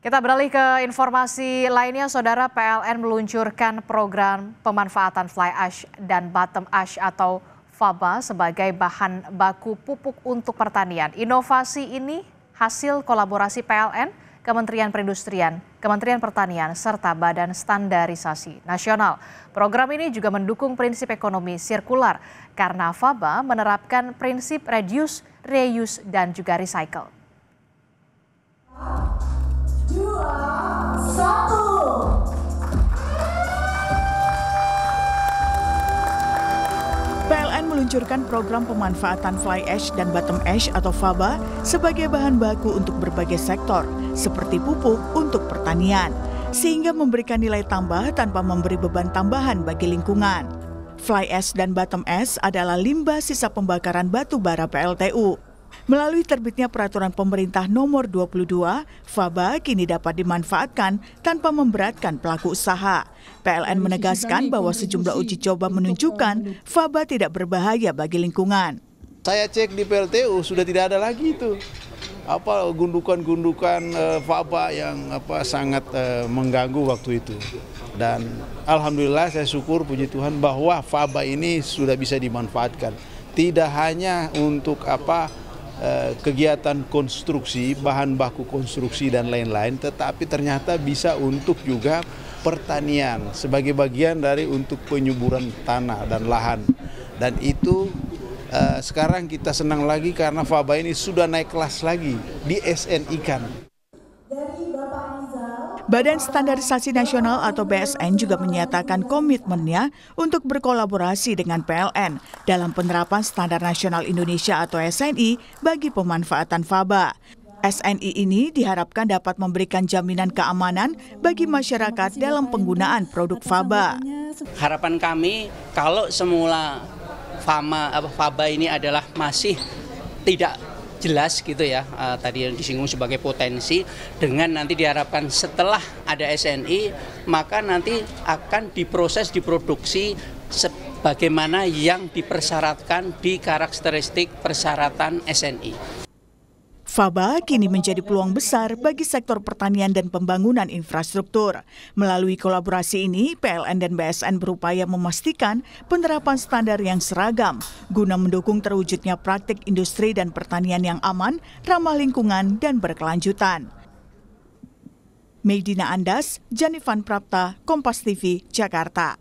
Kita beralih ke informasi lainnya, Saudara. PLN meluncurkan program pemanfaatan fly ash dan bottom ash atau FABA sebagai bahan baku pupuk untuk pertanian. Inovasi ini hasil kolaborasi PLN, Kementerian Perindustrian, Kementerian Pertanian, serta Badan Standarisasi Nasional. Program ini juga mendukung prinsip ekonomi sirkular karena FABA menerapkan prinsip reduce, reuse, dan juga recycle. 2, 1. PLN meluncurkan program pemanfaatan fly ash dan bottom ash atau FABA sebagai bahan baku untuk berbagai sektor, seperti pupuk untuk pertanian, sehingga memberikan nilai tambah tanpa memberi beban tambahan bagi lingkungan. Fly ash dan bottom ash adalah limbah sisa pembakaran batu bara PLTU. Melalui terbitnya peraturan pemerintah nomor 22, FABA kini dapat dimanfaatkan tanpa memberatkan pelaku usaha. PLN menegaskan bahwa sejumlah uji coba menunjukkan FABA tidak berbahaya bagi lingkungan. Saya cek di PLTU sudah tidak ada lagi itu gundukan-gundukan FABA yang sangat mengganggu waktu itu. Dan alhamdulillah saya syukur puji Tuhan bahwa FABA ini sudah bisa dimanfaatkan. Tidak hanya untuk kegiatan konstruksi, bahan baku konstruksi dan lain-lain, tetapi ternyata bisa untuk juga pertanian sebagai bagian dari untuk penyuburan tanah dan lahan. Dan itu sekarang kita senang lagi karena FABA ini sudah naik kelas lagi di SNI-kan. Badan Standarisasi Nasional atau BSN juga menyatakan komitmennya untuk berkolaborasi dengan PLN dalam penerapan Standar Nasional Indonesia atau SNI bagi pemanfaatan FABA. SNI ini diharapkan dapat memberikan jaminan keamanan bagi masyarakat dalam penggunaan produk FABA. Harapan kami kalau semula FABA ini adalah masih tidak jelas gitu ya, tadi yang disinggung sebagai potensi, dengan nanti diharapkan setelah ada SNI maka nanti akan diproses, diproduksi sebagaimana yang dipersyaratkan di karakteristik persyaratan SNI. FABA kini menjadi peluang besar bagi sektor pertanian dan pembangunan infrastruktur. Melalui kolaborasi ini, PLN dan BSN berupaya memastikan penerapan standar yang seragam guna mendukung terwujudnya praktik industri dan pertanian yang aman, ramah lingkungan, dan berkelanjutan. Meidina Andas, Janifan Prapta, Kompas TV, Jakarta.